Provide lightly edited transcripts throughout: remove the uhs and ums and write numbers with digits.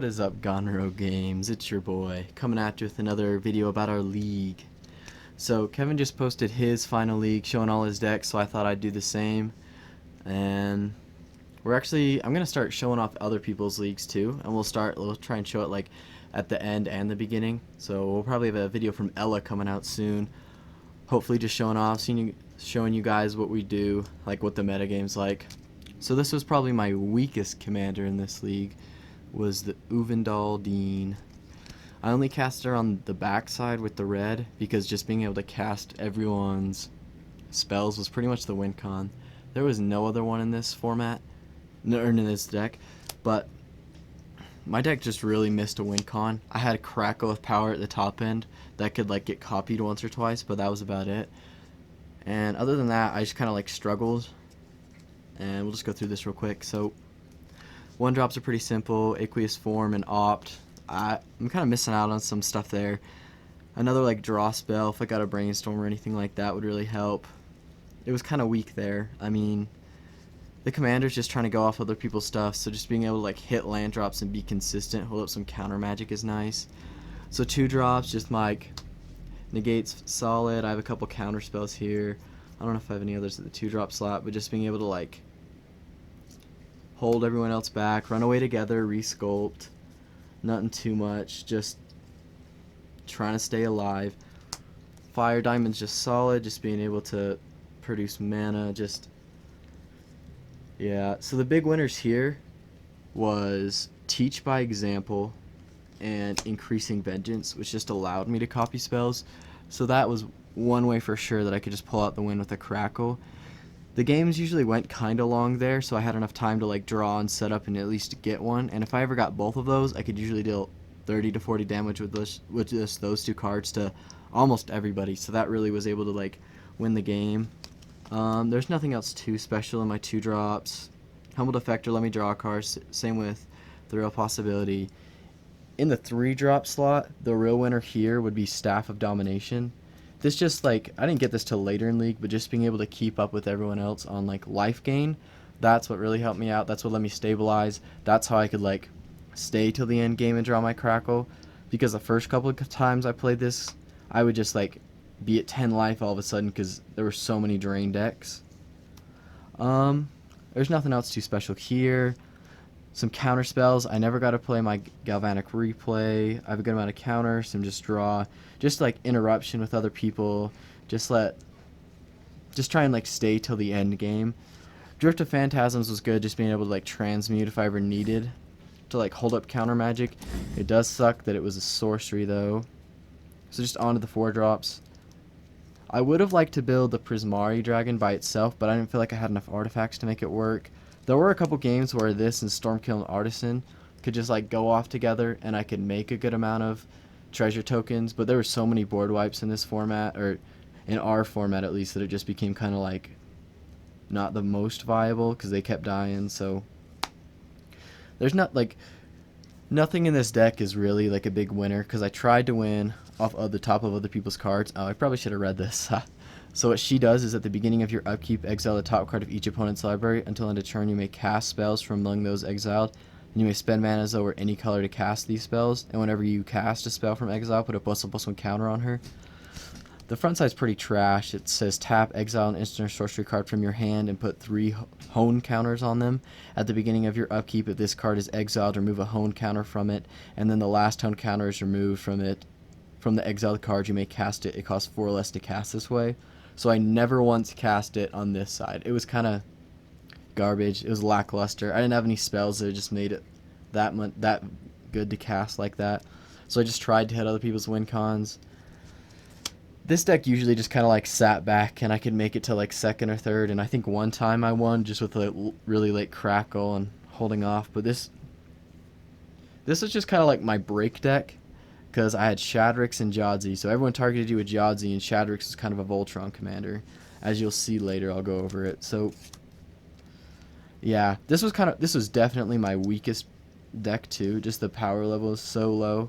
What is up, Gonro Games? It's your boy, coming at you with another video about our league. So Kevin just posted his final league showing all his decks, so I thought I'd do the same. And I'm gonna start showing off other people's leagues too, and we'll try and show it like at the end and the beginning. So we'll probably have a video from Ella coming out soon. Hopefully just showing you guys what we do, like what the metagame's like. So this was probably my weakest commander in this league, was the Uvendal Dean. I only cast her on the backside with the red because just being able to cast everyone's spells was pretty much the win con. There was no other one in this format, or in this deck, but my deck just really missed a win con. I had a Crackle of Power at the top end that could like get copied once or twice, but that was about it. And other than that, I just kind of like struggled. And we'll just go through this real quick. So one drops are pretty simple: Aqueous Form and Opt. I'm kind of missing out on some stuff there. Another like draw spell, if I got a Brainstorm or anything like that, would really help. It was kind of weak there. I mean, the commander's just trying to go off other people's stuff, so just being able to like hit land drops and be consistent, hold up some counter magic is nice. So 2 drops, just like negates solid. I have a couple counter spells here. I don't know if I have any others at the 2-drop slot, but just being able to like hold everyone else back, run away together, resculpt, nothing too much, just trying to stay alive. Fire Diamond's just solid, just being able to produce mana, yeah. So the big winners here was Teach by Example and Increasing Vengeance, which just allowed me to copy spells. So that was one way for sure that I could just pull out the win with a Crackle. The games usually went kind of long there, so I had enough time to like draw and set up and at least get one. And if I ever got both of those, I could usually deal 30 to 40 damage with just those 2 cards to almost everybody. So that really was able to like win the game. There's nothing else too special in my 2 drops. Humble Defector let me draw a card. Same with the Real Possibility. In the 3-drop slot, the real winner here would be Staff of Domination. This just like, I didn't get this till later in League, but just being able to keep up with everyone else on like life gain, that's what really helped me out. That's what let me stabilize. That's how I could like stay till the end game and draw my Crackle. Because the first couple of times I played this, I would just like be at 10 life all of a sudden because there were so many drain decks. There's nothing else too special here. Some counter spells. I never got to play my Galvanic Replay. I have a good amount of counter, some just draw, just like interruption with other people. Just try and like stay till the end game. Drift of Phantasms was good, just being able to like transmute if I ever needed to like hold up counter magic. It does suck that it was a sorcery though. So just on to the 4 drops. I would have liked to build the Prismari Dragon by itself, but I didn't feel like I had enough artifacts to make it work. There were a couple games where this and Stormkill and Artisan could just like go off together and I could make a good amount of treasure tokens, but there were so many board wipes in this format, or in our format at least, that it just became kind of like not the most viable because they kept dying. So there's nothing in this deck is really like a big winner because I tried to win off of the top of other people's cards. Oh, I probably should have read this. So what she does is at the beginning of your upkeep, exile the top card of each opponent's library. Until end of turn, you may cast spells from among those exiled. And you may spend mana as though or any color to cast these spells. And whenever you cast a spell from exile, put a +1/+1 counter on her. The front side's pretty trash. It says tap, exile an instant or sorcery card from your hand and put 3 hone counters on them. At the beginning of your upkeep, if this card is exiled, remove a hone counter from it. And then the last hone counter is removed from the exiled card. You may cast it. It costs 4 less to cast this way. So I never once cast it on this side. It was kind of garbage. It was lackluster. I didn't have any spells that just made it that good to cast like that. So I just tried to hit other people's win cons. This deck usually just kind of like sat back and I could make it to like 2nd or 3rd. And I think one time I won just with a really late Crackle and holding off. But this was just kind of like my break deck, because I had Shadrix and Jadzi, so everyone targeted you with Jadzi, and Shadrix is kind of a Voltron commander. As you'll see later, I'll go over it. So, yeah, this was definitely my weakest deck too. Just the power level is so low.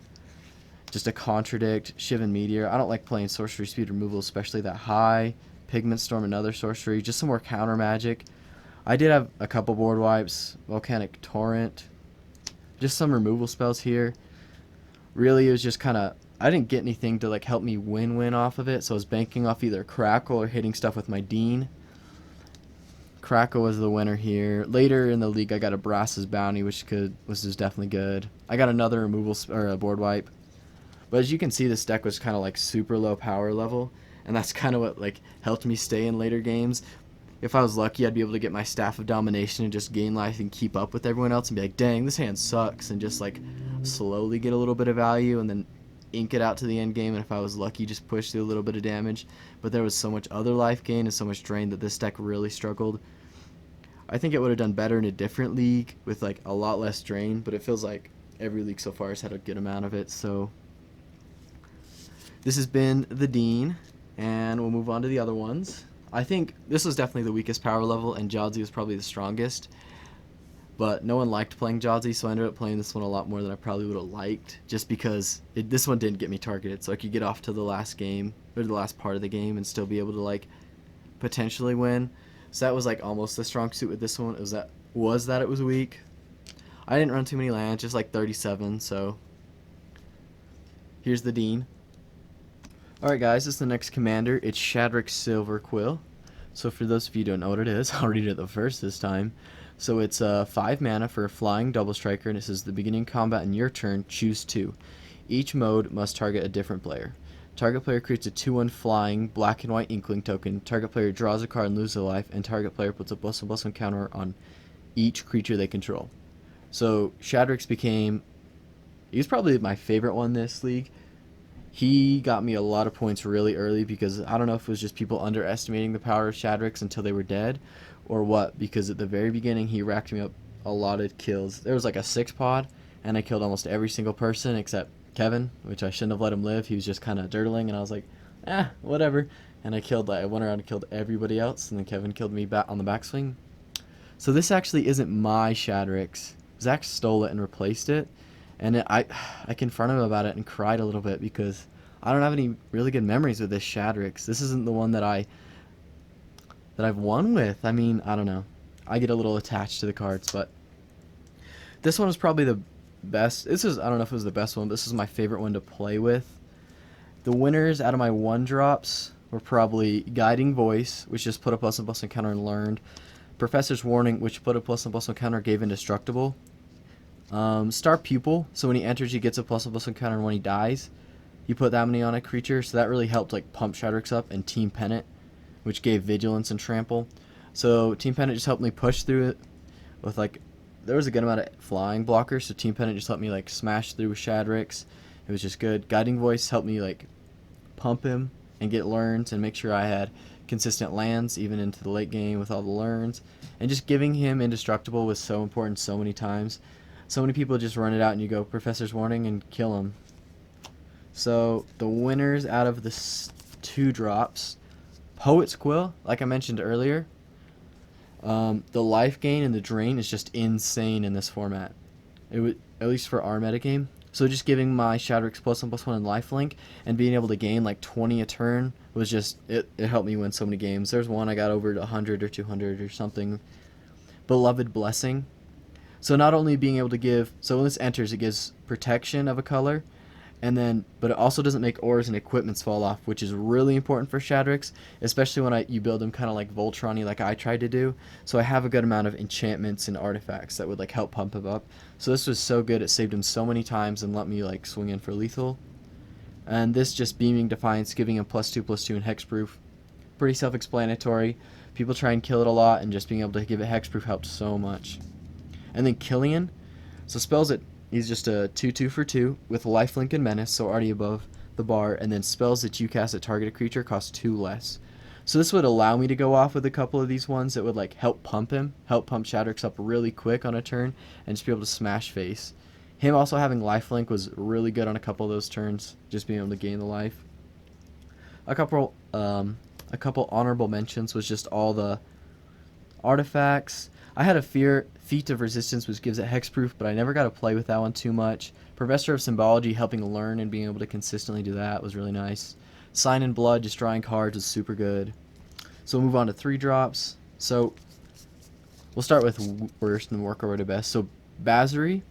Just a Contradict, Shivan Meteor. I don't like playing sorcery speed removal, especially that high. Pigment Storm, another sorcery. Just some more counter magic. I did have a couple board wipes. Volcanic Torrent. just some removal spells here. Really, it was just kind of, I didn't get anything to like help me win off of it, so I was banking off either Crackle or hitting stuff with my Dean. Crackle was the winner here. Later in the league, I got a Brass's Bounty, which was just definitely good. I got another removal or a board wipe. But as you can see, this deck was kind of like super low power level, and that's kind of what like helped me stay in later games. If I was lucky, I'd be able to get my Staff of Domination and just gain life and keep up with everyone else and be like, dang, this hand sucks, and just like slowly get a little bit of value and then ink it out to the end game, and if I was lucky, just push through a little bit of damage. But there was so much other life gain and so much drain that this deck really struggled. I think it would have done better in a different league with like a lot less drain, but it feels like every league so far has had a good amount of it. So this has been the Dean, and we'll move on to the other ones. I think this was definitely the weakest power level, and Jodzi was probably the strongest. But no one liked playing Jodzi, so I ended up playing this one a lot more than I probably would have liked, just because this one didn't get me targeted, so I could get off to the last game, or the last part of the game, and still be able to like potentially win. So that was like almost the strong suit with this one. It was that it was weak. I didn't run too many lands, just like 37, so here's the Dean. Alright guys, this is the next commander. It's Shadrick Silverquill. So for those of you who don't know what it is, I'll read it the first this time. So it's 5 mana for a flying double striker, and it says the beginning combat in your turn, choose 2. Each mode must target a different player. Target player creates a 2/1 flying black and white inkling token. Target player draws a card and loses a life, and target player puts a +1/+1 counter on each creature they control. So Shadrick's he's probably my favorite one this league. He got me a lot of points really early because I don't know if it was just people underestimating the power of Shadrick's until they were dead or what, because at the very beginning he racked me up a lot of kills. There was like a 6-pod, and I killed almost every single person except Kevin, which I shouldn't have let him live. He was just kind of dirtling, and I was like, whatever. And I went around and killed everybody else, and then Kevin killed me back on the backswing. So this actually isn't my Shadrick's. Zach stole it and replaced it, and I confronted him about it and cried a little bit because I don't have any really good memories with this Shadrick's. This isn't the one that I've won with. I mean, I don't know. I get a little attached to the cards, but this one was probably the best. I don't know if it was the best one, but this is my favorite one to play with. The winners out of my 1-drops were probably Guiding Voice, which just put a +1/+1 counter and learned. Professor's Warning, which put a +1/+1 counter, gave Indestructible. Star Pupil, so when he enters he gets a +1/+1 counter, and when he dies you put that many on a creature, so that really helped like pump Shadrick's up. And Team Pennant, which gave Vigilance and Trample. So Team Pennant just helped me push through it with like, there was a good amount of flying blockers, so Team Pennant just helped me like smash through with Shadrick's. It was just good. Guiding Voice helped me like pump him and get learns and make sure I had consistent lands even into the late game with all the learns. And just giving him Indestructible was so important so many times. So many people just run it out and you go Professor's Warning and kill him. So the winners out of the 2-drops, Poet's Quill, like I mentioned earlier. The life gain and the drain is just insane in this format. It would, at least for our metagame. So just giving my Shadrick's +1/+1 and lifelink and being able to gain like 20 a turn was just, it helped me win so many games. There's one I got over to 100 or 200 or something. Beloved Blessing. So not only being able to give, so when this enters it gives protection of a color, but it also doesn't make ores and equipments fall off, which is really important for Shadrick's, especially when you build them kind of like Voltron-y like I tried to do. So I have a good amount of enchantments and artifacts that would like help pump him up. So this was so good, it saved him so many times and let me like swing in for lethal. And this just Beaming Defiance, giving him +2/+2 and hexproof. Pretty self-explanatory. People try and kill it a lot, and just being able to give it hexproof helped so much. And then Killian, so spells it. He's just a 2/2 for 2 with lifelink and menace, so already above the bar, and then spells that you cast at target a creature cost 2 less. So this would allow me to go off with a couple of these ones that would like help pump Shadrick's up really quick on a turn, and just be able to smash face. Him also having lifelink was really good on a couple of those turns, just being able to gain the life. A couple honorable mentions was just all the artifacts. I had a Feat of Resistance, which gives it hexproof, but I never got to play with that one too much. Professor of Symbology, helping learn and being able to consistently do that was really nice. Sign in Blood, just drawing cards, was super good. So we'll move on to 3-drops. So we'll start with worst and work our way to best. So Basri,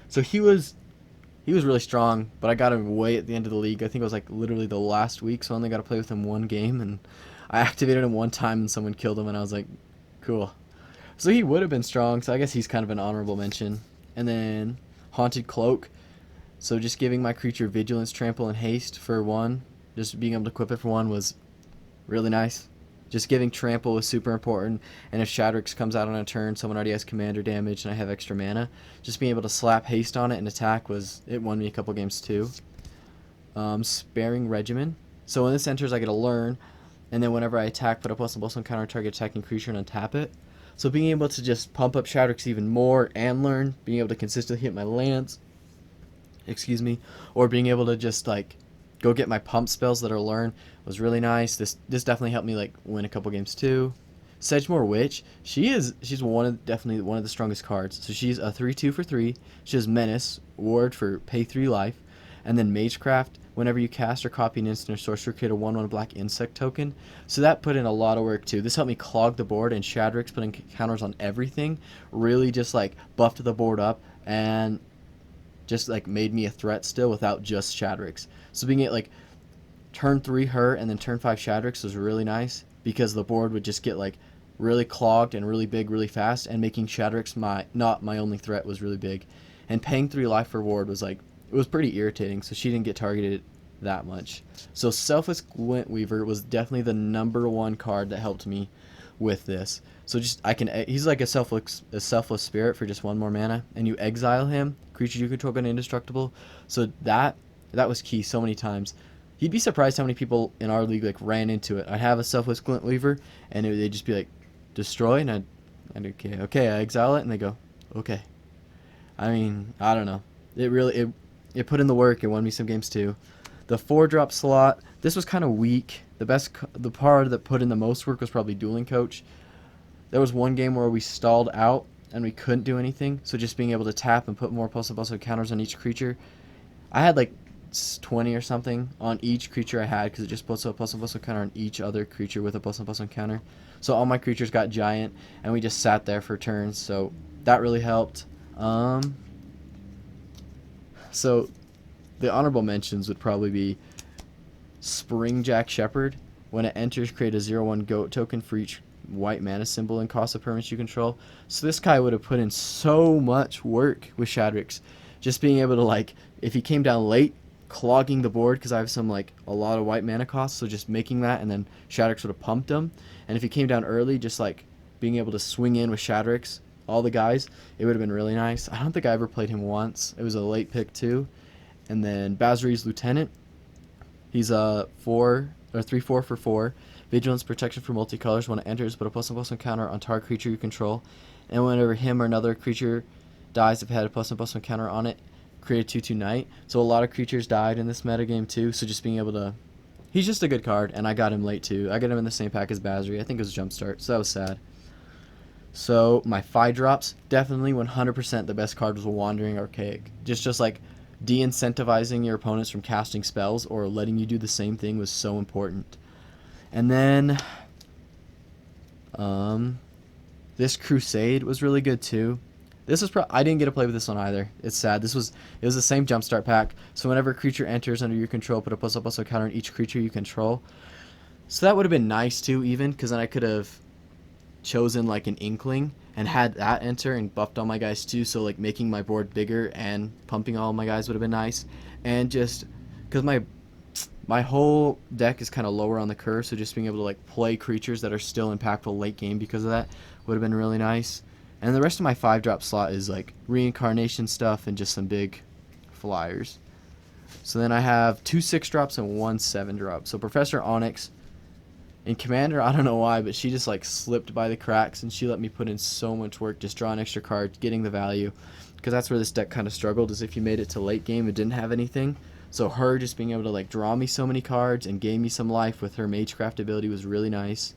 So he was really strong, but I got him way at the end of the league. I think it was like literally the last week, so I only got to play with him one game, and I activated him one time and someone killed him, and I was like, cool. So he would have been strong, so I guess he's kind of an honorable mention. And then Haunted Cloak. So just giving my creature Vigilance, Trample, and Haste for one, just being able to equip it for one was really nice. Just giving Trample was super important, and if Shadrix comes out on a turn, someone already has commander damage, and I have extra mana, just being able to slap Haste on it and attack it won me a couple games too. Sparing Regimen. So when this enters, I get a learn, and then whenever I attack, put a +1/+1 counter on target attacking creature and untap it. So being able to just pump up Shadrix even more and learn, being able to consistently hit my lands, or being able to just like go get my pump spells that are learn was really nice. This definitely helped me like win a couple games too. Sedgemoor Witch, she's definitely one of the strongest cards. So she's a 3/2 for 3. She has Menace, Ward for pay 3 life, and then Magecraft. Whenever you cast or copy an instant or sorcerer, create a 1/1 black insect token. So that put in a lot of work too. This helped me clog the board, and Shadrix putting counters on everything really just like buffed the board up and just like made me a threat still without just Shadrix. So being it like turn 3 her and then turn 5 Shadrix was really nice because the board would just get like really clogged and really big really fast, and making Shadrix not my only threat was really big. And paying 3 life for Ward was like, it was pretty irritating, so she didn't get targeted that much. So Selfless Glintweaver was definitely the #1 card that helped me with this. So just he's like a selfless spirit for just 1 more mana, and you exile him, creatures you control go indestructible. So that was key so many times. You'd be surprised how many people in our league like ran into it. I'd have a Selfless Glintweaver, and they'd just be like, destroy, and I'd okay, I exile it, and they go, okay. I mean, I don't know. It put in the work. It won me some games too. The 4-drop slot, this was kind of weak. The part that put in the most work was probably Dueling Coach. There was one game where we stalled out and we couldn't do anything, so just being able to tap and put more +1/+1 counters on each creature. I had like 20 or something on each creature I had, because it just puts a +1/+1 counter on each other creature with a +1/+1 counter. So all my creatures got giant, and we just sat there for turns, so that really helped. So the honorable mentions would probably be Springjack Shepherd. When it enters, create a 0/1 goat token for each white mana symbol and cost of permanents you control. So this guy would have put in so much work with Shadrix. Just being able to, like, if he came down late, clogging the board because I have a lot of white mana costs, so just making that, and then Shadrix would have pumped him. And if he came down early, just like being able to swing in with Shadrix, all the guys, it would have been really nice. I don't think I ever played him once. It was a late pick too. And then Bazri's Lieutenant. He's a 3/4 for 4. Vigilance, protection for multicolors. When it enters, put a +1/+1 counter on target creature you control. And whenever him or another creature dies, if it had a +1/+1 counter on it, create a 2/2 knight. So a lot of creatures died in this metagame too. So just being able to, he's just a good card, and I got him late too. I got him in the same pack as Bazri. I think it was Jumpstart, so that was sad. So my 5-drops, definitely 100% the best card was a Wandering Archaic. Just like de-incentivizing your opponents from casting spells or letting you do the same thing was so important. And then this Crusade was really good too. This was I didn't get to play with this one either. It's sad. It was the same Jumpstart pack. So whenever a creature enters under your control, put a +1/+1 counter on each creature you control. So that would have been nice too, even, because then I could have chosen like an Inkling and had that enter and buffed all my guys too. So like making my board bigger and pumping all my guys would have been nice. And just because my whole deck is kind of lower on the curve, so just being able to like play creatures that are still impactful late game because of that would have been really nice. And the rest of my 5-drop slot is like reincarnation stuff and just some big flyers. So then I have 2 6-drops and 1 7-drop. So Professor Onyx in Commander, I don't know why, but she just like slipped by the cracks, and she let me put in so much work just drawing extra cards, getting the value, because that's where this deck kind of struggled, is if you made it to late game and didn't have anything. So her just being able to like draw me so many cards and gain me some life with her Magecraft ability was really nice.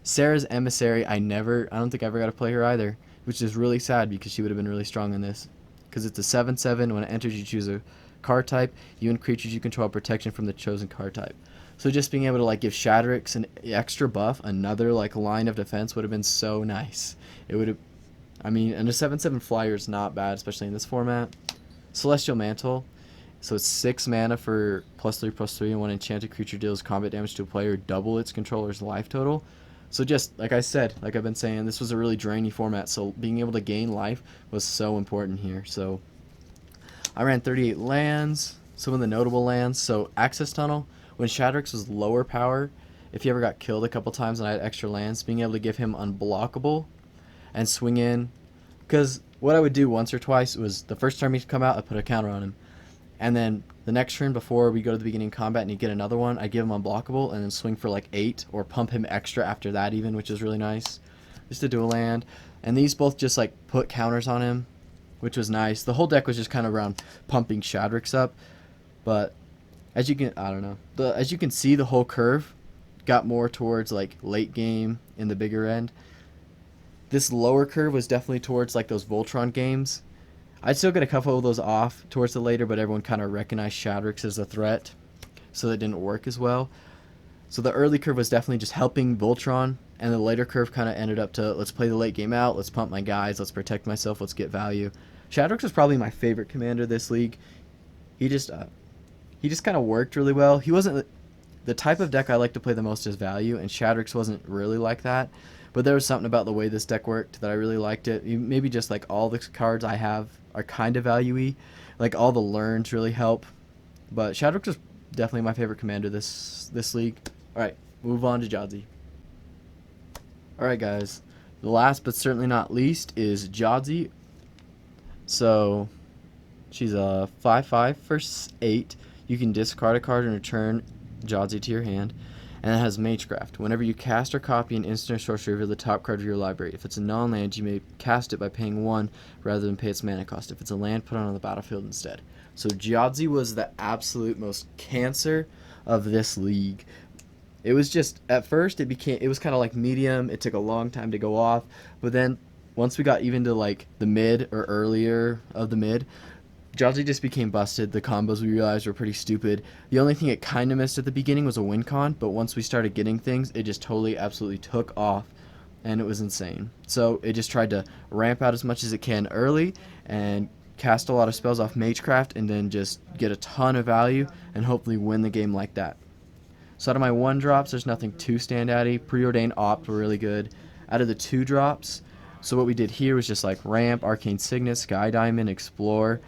Sarah's Emissary, I don't think I ever got to play her either, which is really sad because she would have been really strong in this. Because it's a 7/7. When it enters, you choose a card type. You and creatures you control have protection from the chosen card type. So just being able to like give Shadrix an extra buff, another like line of defense would have been so nice. It would have, I mean, and a 7/7 flyer is not bad, especially in this format. Celestial Mantle. So it's 6 mana for +3/+3, and when an enchanted creature deals combat damage to a player, double its controller's life total. So just like I said, like I've been saying, this was a really draining format, so being able to gain life was so important here. So I ran 38 lands, some of the notable lands. So Access Tunnel, when Shadrix was lower power, if he ever got killed a couple times and I had extra lands, being able to give him unblockable and swing in. Because what I would do once or twice was the first time he'd come out, I'd put a counter on him. And then the next turn before we go to the beginning of combat and you get another one, I give him unblockable and then swing for like 8 or pump him extra after that even, which is really nice. Just to do a land. And these both just like put counters on him, which was nice. The whole deck was just kind of around pumping Shadrix up. But as you can, I don't know. As you can see, the whole curve got more towards like late game in the bigger end. This lower curve was definitely towards like those Voltron games. I'd still get a couple of those off towards the later, but everyone kind of recognized Shadrix as a threat, so that didn't work as well. So the early curve was definitely just helping Voltron, and the later curve kind of ended up to, let's play the late game out, let's pump my guys, let's protect myself, let's get value. Shadrix was probably my favorite commander this league. He just kind of worked really well. He wasn't the type of deck I like to play the most as value, and Shadrix wasn't really like that. But there was something about the way this deck worked that I really liked it. Maybe just like all the cards I have are kind of value-y. Like all the learns really help. But Shadrix was definitely my favorite commander this league. Alright, move on to Jadzi. Alright guys, the last but certainly not least is Jadzi. So she's a 5/5 for 8. You can discard a card and return Jadzi to your hand. And it has Magecraft. Whenever you cast or copy an instant or sorcery, reveal the top card of your library. If it's a non-land, you may cast it by paying 1 rather than pay its mana cost. If it's a land, put it on the battlefield instead. So Jadzi was the absolute most cancer of this league. It was just, at first, it was kind of like medium. It took a long time to go off. But then, once we got even to like the mid or earlier of the mid, Jadzi just became busted. The combos we realized were pretty stupid. The only thing it kind of missed at the beginning was a win con, but once we started getting things, it just totally, absolutely took off, and it was insane. So it just tried to ramp out as much as it can early and cast a lot of spells off Magecraft and then just get a ton of value and hopefully win the game like that. So out of my 1-drops, there's nothing too standouty. Preordained Opt were really good. Out of the 2-drops, so what we did here was just like Ramp, Arcane Signet, Sky Diamond, Explore,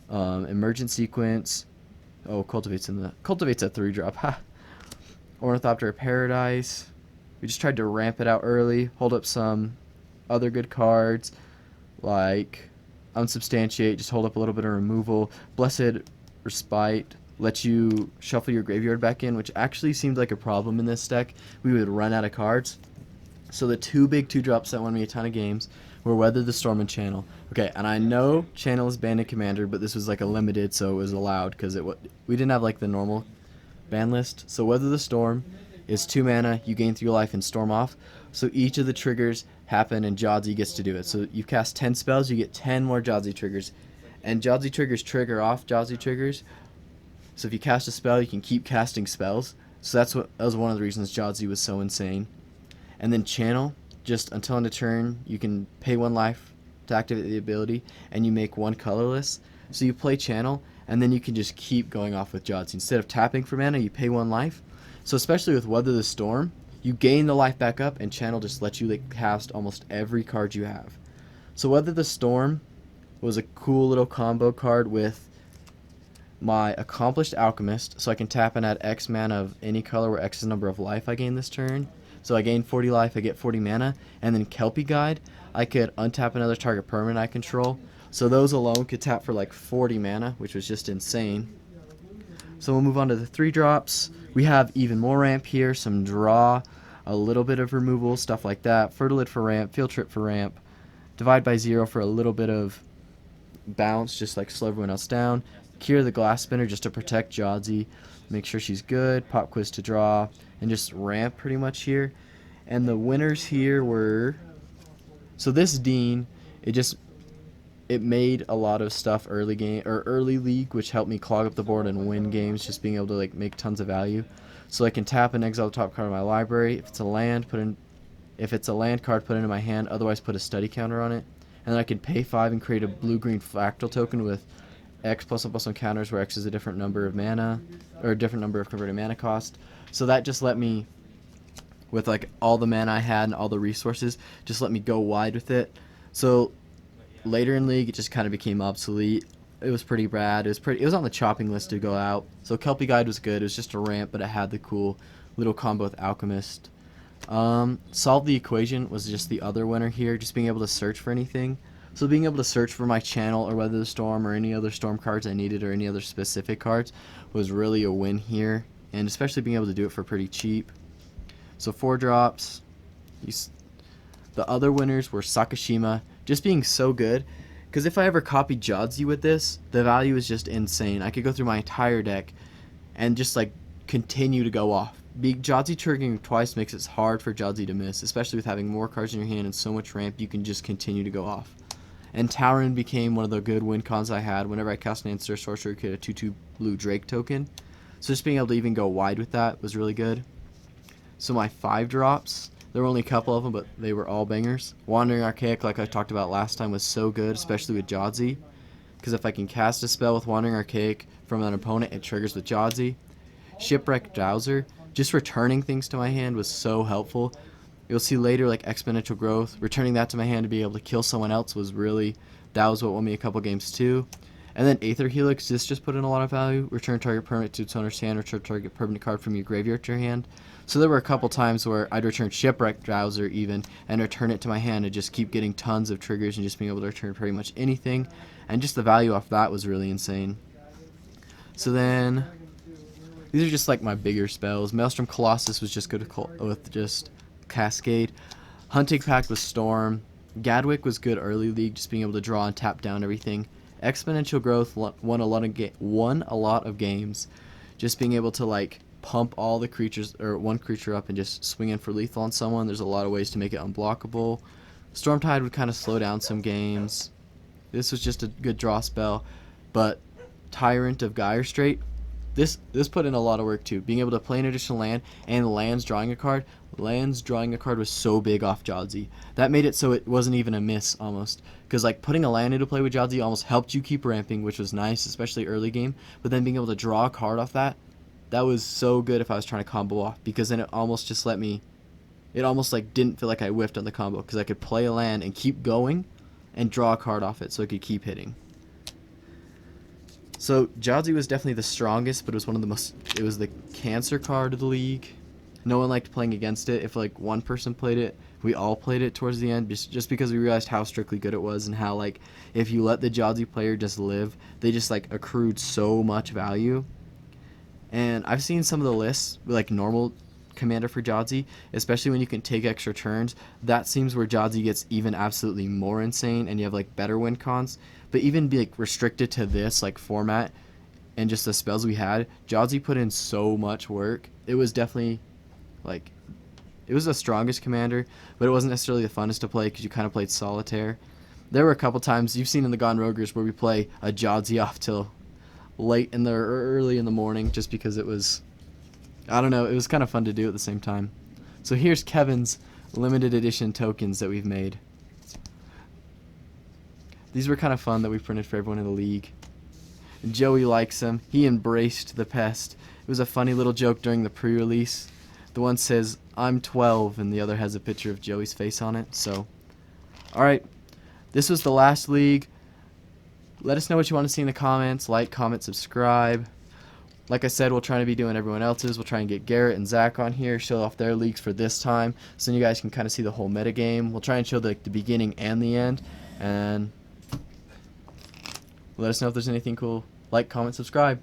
Emergent Sequence. Oh, Cultivate's a 3-drop. Ornithopter of Paradise. We just tried to ramp it out early, hold up some other good cards like Unsubstantiate, just hold up a little bit of removal. Blessed Respite lets you shuffle your graveyard back in, which actually seemed like a problem in this deck. We would run out of cards. So the 2 big 2-drops that won me a ton of games were Weather the Storm and Channel. Okay, and I know Channel is banned in Commander, but this was like a limited, so it was allowed because we didn't have like the normal ban list. So Weather the Storm is 2 mana, you gain 3 life and storm off. So each of the triggers happen and Jadzi gets to do it. So you cast 10 spells, you get 10 more Jadzi triggers. And Jadzi triggers trigger off Jadzi triggers. So if you cast a spell, you can keep casting spells. So that was one of the reasons Jadzi was so insane. And then Channel, just until end of turn, you can pay 1 life to activate the ability, and you make 1 colorless. So you play Channel, and then you can just keep going off with Jadzi. Instead of tapping for mana, you pay 1 life. So especially with Weather the Storm, you gain the life back up, and Channel just lets you like cast almost every card you have. So Weather the Storm was a cool little combo card with my Accomplished Alchemist, so I can tap and add X mana of any color where X is the number of life I gain this turn. So I gain 40 life, I get 40 mana. And then Kelpie Guide, I could untap another target permanent I control. So those alone could tap for like 40 mana, which was just insane. So we'll move on to the 3-drops. We have even more ramp here, some draw, a little bit of removal, stuff like that. Fertilid for ramp, Field Trip for ramp. Divide by 0 for a little bit of bounce, just like slow everyone else down. Cure the Glass Spinner just to protect Jadzi, make sure she's good. Pop Quiz to draw, and just ramp pretty much here. And the winners here were, so this Dean, it made a lot of stuff early league, which helped me clog up the board and win games, just being able to like make tons of value. So I can tap and exile the top card of my library. If it's a land, card, put it into my hand. Otherwise, put a study counter on it. And then I can pay 5 and create a blue-green fractal token with X +1/+1 counters, where X is a different number of mana, or a different number of converted mana cost. So that just let me, with like all the mana I had and all the resources, just let me go wide with it. So later in League, it just kind of became obsolete. It was pretty bad. It was on the chopping list to go out. So Kelpie Guide was good. It was just a ramp, but it had the cool little combo with Alchemist. Solve the Equation was just the other winner here, just being able to search for anything. So being able to search for my channel or Weather the Storm or any other storm cards I needed or any other specific cards was really a win here, and especially being able to do it for pretty cheap. So 4 drops. The other winners were Sakashima, just being so good, because if I ever copied Jadzi with this, the value is just insane. I could go through my entire deck and just like continue to go off. Jadzi triggering twice makes it hard for Jadzi to miss, especially with having more cards in your hand and so much ramp, you can just continue to go off. And Tauren became one of the good win cons I had. Whenever I cast an Ancestor Sorcerer, you get a 2/2 blue Drake token. So just being able to even go wide with that was really good. So my 5 drops, there were only a couple of them, but they were all bangers. Wandering Archaic, like I talked about last time, was so good, especially with Jadzi. Because if I can cast a spell with Wandering Archaic from an opponent, it triggers with Jadzi. Shipwreck Dowser, just returning things to my hand was so helpful. You'll see later, like Exponential Growth, returning that to my hand to be able to kill someone else was that was what won me a couple games too. And then Aether Helix, this just put in a lot of value. Return target permanent to its owner's hand, return target permanent card from your graveyard to your hand. So there were a couple times where I'd return Shipwreck Drowser even, and return it to my hand and just keep getting tons of triggers and just being able to return pretty much anything. And just the value off that was really insane. So then, these are just like my bigger spells. Maelstrom Colossus was just good with just Cascade. Hunting Pact was Storm. Gadwick was good early League, just being able to draw and tap down everything. Exponential Growth won a lot of games, just being able to like pump all the creatures or one creature up and just swing in for lethal on someone. There's a lot of ways to make it unblockable. Stormtide would kind of slow down some games. This was just a good draw spell, but Tyrant of Geierstrait, this put in a lot of work too. Being able to play an additional land and lands drawing a card. Lands drawing a card was so big off Jadzi. That made it so it wasn't even a miss almost. Because like putting a land into play with Jadzi almost helped you keep ramping, which was nice, especially early game. But then being able to draw a card off that was so good if I was trying to combo off. Because then it almost just let me, it almost like didn't feel like I whiffed on the combo. Because I could play a land and keep going and draw a card off it so I could keep hitting. So Jadzi was definitely the strongest, but it was it was the cancer card of the league. No one liked playing against it. If like one person played it, we all played it towards the end, just because we realized how strictly good it was and how like if you let the Jadzi player just live, they just like accrued so much value. And I've seen some of the lists like normal commander for Jadzi, especially when you can take extra turns. That seems where Jadzi gets even absolutely more insane, and you have like better win cons. But even be like restricted to this like format and just the spells we had, Jadzi put in so much work. It was definitely like, it was the strongest commander, but it wasn't necessarily the funnest to play because you kind of played solitaire. There were a couple times you've seen in the Gone Roguers where we play a Jadzi off till late in the or early in the morning, just because it was, I don't know, it was kind of fun to do at the same time. So here's Kevin's limited edition tokens that we've made. These were kind of fun that we printed for everyone in the league. Joey likes them. He embraced the pest. It was a funny little joke during the pre-release. The one says, "I'm 12," and the other has a picture of Joey's face on it. So, alright. This was the last league. Let us know what you want to see in the comments. Like, comment, subscribe. Like I said, we'll try to be doing everyone else's. We'll try and get Garrett and Zach on here, show off their leagues for this time, so then you guys can kind of see the whole metagame. We'll try and show the beginning and the end. And let us know if there's anything cool. Like, comment, subscribe.